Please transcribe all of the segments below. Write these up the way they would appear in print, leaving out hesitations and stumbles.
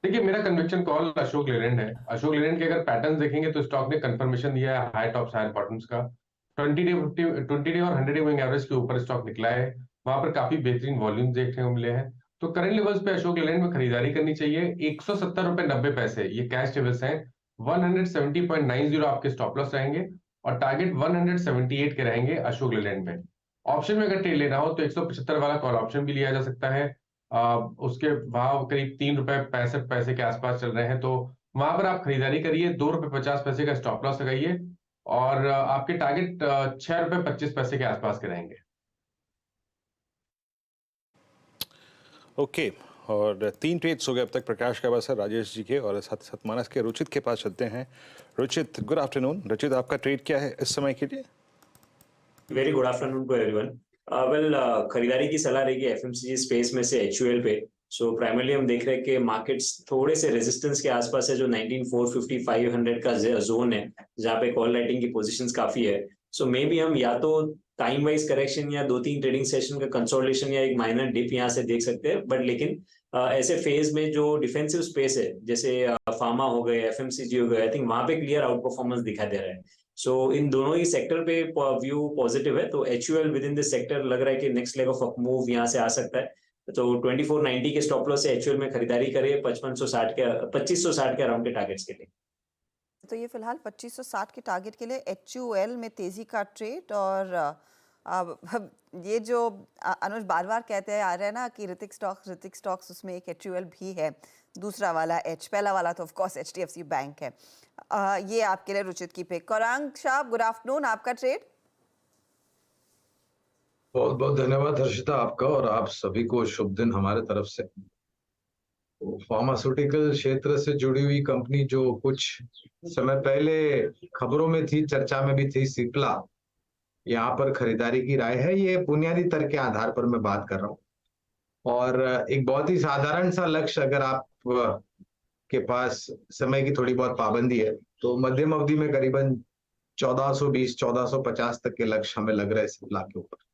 देखिए, मेरा conviction call Ashok Leyland है। अशोक लेलैंड के अगर पैटर्न्स देखेंगे तो स्टॉक ने कंफर्मेशन दिया है हाई टॉप्स हायर बॉटम्स का। 20 डे और 100 डे मूविंग एवरेज के ऊपर स्टॉक निकला है। वहां पर काफी बेहतरीन वॉल्यूम देखने को मिले हैं। तो करंट लेवल्स पे अशोक लेलैंड में खरीदारी करनी चाहिए। 170 रुपए 90 पैसे ये कैश लेवल्स हैं। 170.90 आपके स्टॉप लॉस रहेंगे और टारगेट 178 के रहेंगे अशोक लेलैंड में। ऑप्शन में अगर ट्रेड लेना हो तो 175 वाला कॉल ऑप्शन भी लिया जा सकता है। उसके भाव करीब 3 रुपए 65 पैसे के आसपास चल रहे हैं, तो वहां पर आप खरीदारी करिए। 2 रुपए 50 पैसे का स्टॉप लॉस लगाइए और आपके टारगेट 6 रुपए 25 पैसे के आसपास के रहेंगे। ओके और 3 ट्रेड्स हो गए अब तक प्रकाश का पास है, राजेश जी के और साथ साथ मानस के। रुचित के पास चलते हैं। Ruchit, good afternoon. रुचित, आपका ट्रेड क्या है इस समय के लिए? Very good afternoon to everyone. Well, खरीदारी की सलाह रहेगी एफएमसीजी स्पेस में से एचयूएल पे। सो प्राइमरली हम देख रहे हैं कि मार्केट्स थोड़े से रेजिस्टेंस के आसपास है, जो 19450 500 का जोन है, जहां पे कॉल राइटिंग की पोजीशंस काफी है। सो मे बी हम या तो टाइम वाइज करेक्शन या 2-3 ट्रेडिंग सेशन का कंसोलिडेशन या एक माइनर डिप यहाँ से देख सकते हैं। बट लेकिन ऐसे फेज में जो डिफेंसिव स्पेस है, जैसे फार्मा हो गए, एफएमसीजी हो गए, आई थिंक वहां पे क्लियर आउट परफॉर्मेंस दिखाई दे रहा है। सो इन दोनों ही सेक्टर पे व्यू पॉजिटिव है। तो HUL with in this sector लग रहा है कि next leg of up move यहाँ से आ सकता है। तो 2490 के स्टॉप लॉस से एचयूएल में खरीदारी करिए 5560 के 2560 के अराउंड के टारगेट्स के लिए। तो ये फिलहाल 2560 के टारगेट के लिए एचयूएल में तेजी का ट्रेड। और ये जो अनुज बार बार कहते आ रहे हैं ना कि ऋतिक स्टॉक्स, उसमें एक एचयूएल भी है। दूसरा वाला पहला वाला तो ऑफ कोर्स एचडीएफसी बैंक है। ये आपके लिए रुचित की pick. Gaurang Shah, good afternoon, आपका ट्रेड। बहुत बहुत धन्यवाद हर्षिता आपका, और आप सभी को शुभ दिन हमारे तरफ से। फार्मास्यूटिकल क्षेत्र से जुड़ी हुई कंपनी जो कुछ समय पहले खबरों में थी, चर्चा में भी थी, सिप्ला, यहाँ पर खरीदारी की राय है। ये बुनियादी तर्क के आधार पर मैं बात कर रहा हूँ। और एक बहुत ही साधारण सा लक्ष्य, अगर आप के पास समय की थोड़ी बहुत पाबंदी है, तो मध्यम अवधि में करीबन 1420 1450 तक के लक्ष्य हमें लग रहे हैं सिप्ला के ऊपर।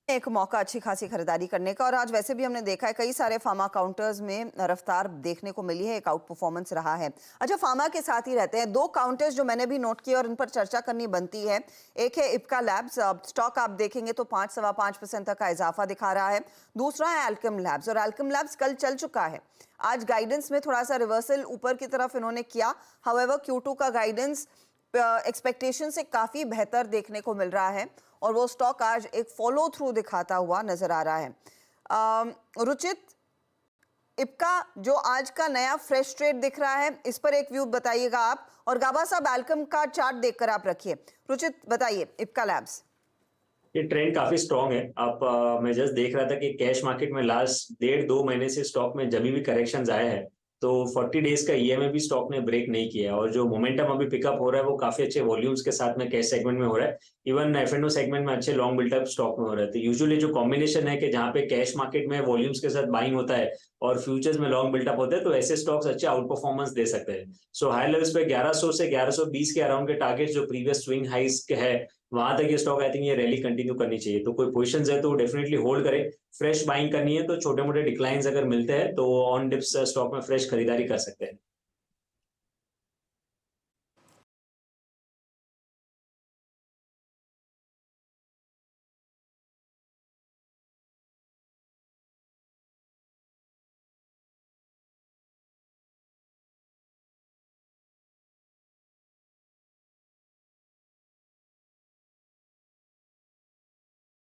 एक मौका अच्छी खासी खरीदारी करने का। और आज वैसे भी हमने देखा है कई सारे फार्मा काउंटर्स में रफ्तार देखने को मिली है, एक आउट परफॉर्मेंस रहा है। अच्छा, फार्मा के साथ ही रहते हैं 2 काउंटर्स जो मैंने भी नोट किए और इन पर चर्चा करनी बनती है। एक है इप्का लैब्स, स्टॉक आप देखेंगे तो 5-5.25% तक का इजाफा दिखा रहा है। दूसरा है अल्केम लैब्स, और अल्केम लैब्स कल चल चुका है। आज गाइडेंस में थोड़ा सा रिवर्सल ऊपर की तरफ इन्होंने किया। हाउएवर Q2 का गाइडेंस एक्सपेक्टेशन से काफी बेहतर देखने को मिल रहा है और वो स्टॉक आज एक फॉलो थ्रू दिखाता हुआ नजर आ रहा है। रुचित, इप्का जो आज का नया फ्रेश ट्रेड दिख रहा है, इस पर एक व्यू बताइएगा आप। और गाबा साहब, एल्कम का चार्ट देखकर आप रखिए। रुचित बताइए इप्का लैब्स। ये ट्रेंड काफी स्ट्रांग है। आप मैं जस्ट देख रहा था कि कैश मार्केट में लास्ट 1.5-2 महीने से स्टॉक में जब भी करेक्शंस आए हैं, तो 40 डेज का ईएमए भी स्टॉक ने ब्रेक नहीं किया। और जो मोमेंटम अभी पिकअप हो रहा है वो काफी अच्छे वॉल्यूम्स के साथ में कैश सेगमेंट में हो रहा है। इवन एफ&ओ सेगमेंट में अच्छे लॉन्ग बिल्टअप स्टॉक में हो रहा है। तो यूजुअली जो कॉम्बिनेशन है कि जहां पे कैश मार्केट में वॉल्यूम्स के साथ बाइंग होता है और फ्यूचर्स में लॉन्ग बिल्टअप होता है, तो ऐसे स्टॉक्स अच्छे आउट परफॉर्मेंस दे सकते हैं। सो हाई लेवल्स पे 1100 से 1120 के अराउंड के टारगेट जो प्रीवियस स्विंग हाइस के है, वहां तक ये स्टॉक आई थिंक ये रैली कंटिन्यू करनी चाहिए। तो कोई पोजीशंस है तो डेफिनेटली होल्ड करें। फ्रेश बाइंग करनी है तो छोटे मोटे डिक्लाइंस अगर मिलते हैं तो ऑन डिप्स स्टॉक में फ्रेश खरीदारी कर सकते हैं।